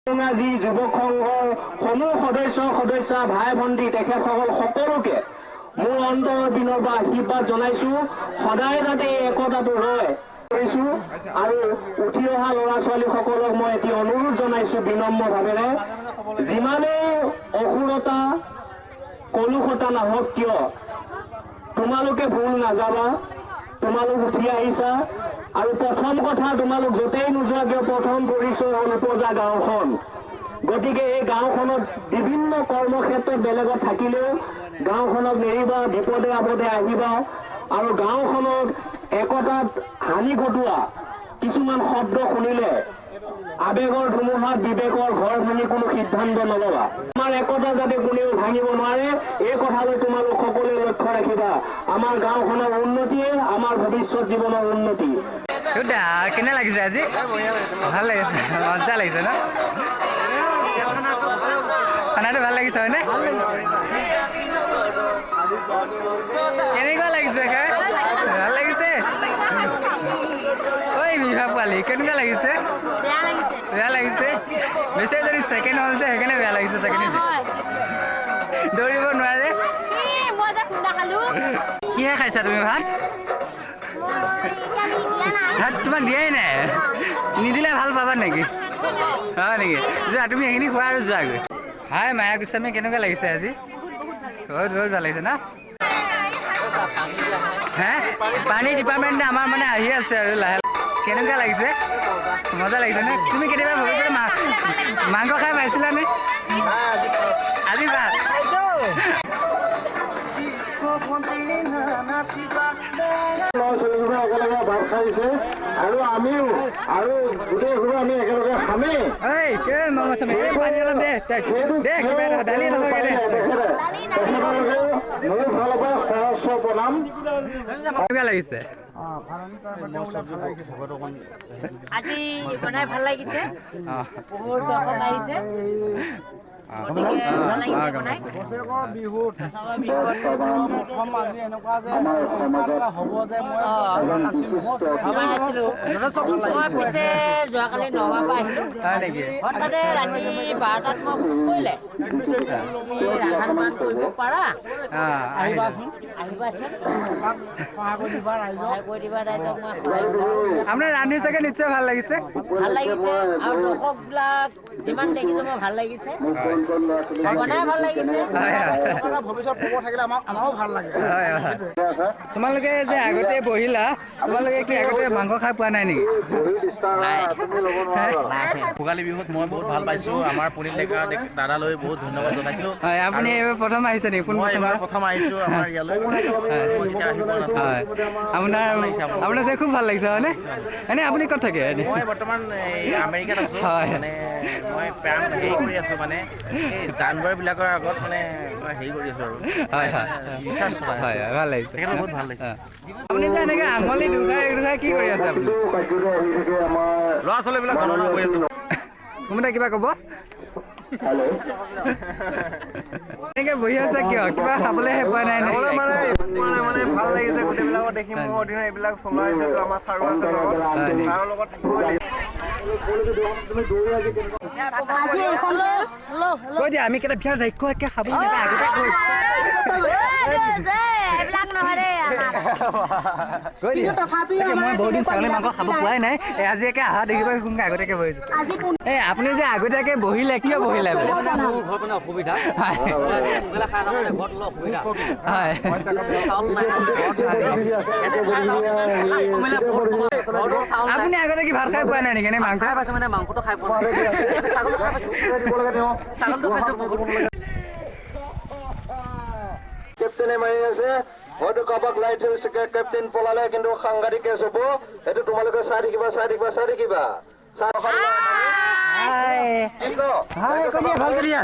আজি যুৱক সংঘৰ সমূহ সদস্য ভাই ভণ্টি তেখেতসকল সকলোকে মোৰ অন্তৰৰ পিনৰ পৰা আশীৰ্বাদ জনাইছো সদায় যাতে এই একতাটো ৰয় কৰিছো আৰু উঠি অহা ল'ৰা ছোৱালীসকলক মই এটি অনুৰোধ জনাইছো বিনম্ৰ ভাৱেৰে যিমানেই অসুৰতা কলুষতা নাহক কিয় তোমালোকে ভুল নাযাবা তোমালোক উঠি আহিছা আৰু প্ৰথম কথা তোমালোক য'তেই নোযোৱা কিয় প্ৰথম পৰিচয় হ'ল উপজা গাঁওখন গতিকে এই গাঁওখনত বিভিন্ন কৰ্মক্ষেত্ৰত বেলেগত থাকিলেও গাঁওখনক নেৰিবা বিপদে আপদে আহিবা আৰু গাঁওখনত একতাত হানি ঘটোৱা কিছুমান শব্দ শুনিলে আবেগৰ ধুমুহাত বিবেকৰ ঘৰ ভাঙি কোনো সিদ্ধান্ত নলবা আমাৰ একতা যাতে কোনেও ভাঙিব নোৱাৰে এই কথালৈ তোমালোক সকলোৱে লক্ষ্য ৰাখিবা আমাৰ গাঁওখনৰ উন্নতিয়ে আমাৰ ভৱিষ্যত জীৱনৰ উন্নতি কেনে লাগিছে আজি ভাল লাগিছে মজা লাগিছে ন খানাটো ভাল লাগিছে হয়নে কেনেকুৱা লাগিছে খাই ভাল লাগিছে ঐ মিঠা পোৱালি কেনেকুৱা লাগিছে বেয়া লাগিছে বেছি যদি ছেকেণ্ড হ'ল যে সেইকাৰণে বেয়া লাগিছে ছেকেণ্ড দৌৰিব নোৱাৰে কিহে খাইছা তুমি ভাত ভাত তোমাক দিয়াই নাই নিদিলে ভাল পাবা নেকি হয় নেকি যোৱা তুমি এইখিনি খোৱা আৰু যোৱাগৈ হাই মায়া গোস্বামী কেনেকুৱা লাগিছে আজি বহুত বহুত ভাল লাগিছে ন হে পানী ডিপাৰ্টমেণ্ট আমাৰ মানে আহি আছে আৰু লাহে কেনেকুৱা লাগিছে মজা লাগিছে নে তুমি কেতিয়াবা ভৱিষ্যতে মাংস খাই পাইছিলানে আজি ভাত একেলগে ভাত খাইছে আৰু আমিও আৰু গোটেই ঘৰ আমি একেলগে খামেই মোৰ ফালৰ পৰা সহস্ৰ প্ৰণাম লাগিছে আজি বনাই ভাল লাগিছে বহুত দৰ্শক আহিছে যোৱাকালি নগাঁৱৰ পৰা আহিলো হঠাতে ৰাতি 12টাত মই ফোন কৰিলে ৰান্ধান কৰিব পাৰা আহিবাচোন সহায় কৰি দিবা ৰাইজক মই আপোনাৰ ৰান্ধি চাগে নিশ্চয় ভাল লাগিছে আৰু দৰ্শকবিলাক যিমান দেখিছো মই ভাল লাগিছে বনাই ভাল লাগিছে তোমালোকে যে আগতে বহিলা তোমালোকে কি আগতে মাংস খাই পোৱা নাই নেকি ভোগালী বিহুত মই বহুত ভাল পাইছো আমাৰ পুনিত ডেকা দাদালৈ বহুত ধন্যবাদ জনাইছো হয় আপুনি এইবাৰ প্ৰথম আহিছে নেকি প্ৰথম আহিছো আমাৰ ইয়ালৈ আপোনাৰ চাই খুব ভাল লাগিছে হয়নে এনে আপুনি ক'ত থাকে মই বৰ্তমান আমেৰিকাত আছো মানে মই হেৰি কৰি আছো মানে এই জানুৱাৰীবিলাকৰ আগত মানে হেৰি কৰি আছো আৰু ভাল লাগিছে বহুত ভাল লাগিছে আপুনি যে এনেকে আঙুলি দুখাই কি কৰি আছে আপুনি ল'ৰা ছোৱালীবিলাক গণনা কৰি আছো কোনোবাই কিবা ক'ব এনেকে বহি আছে কিয় কিবা খাবলৈ পোৱা নাই মানে ভাল লাগিছে গোটেইবিলাকক দেখি মোৰ অধীনত এইবিলাক চলোৱা হৈছে আমাৰ ছাৰো আছে লগত ছাৰৰ লগত কৈ দিয়া আমি কেইটা বিয়াৰ দায়িত্ব খাব মই বহুত দিন ছাগলী মাংস খাব পোৱাই নাই আজি একে অহা দেখিব সোনকালে আগতীয়াকে বহিছো এই আপুনি যে আগতীয়াকে বহিলে কিয় বহিলে অসুবিধা আপুনি আগতে কি ভাত খাই পোৱা নাই নেকি মাংস খাই পাইছো মানে মাংসটো খাই পোৱা নাই ছাগলী খাই পাইছো ছাগলটো খাইছো বহুত কেপ্টেইনে মাৰি আছে হয়তো কাৰোবাক লাইট কেপ্টেইন পলালে কিন্তু সাংঘাতিক কেছ হ'ব সেইটো তোমালোকে চাই থাকিবা ভাল কৰি দিয়া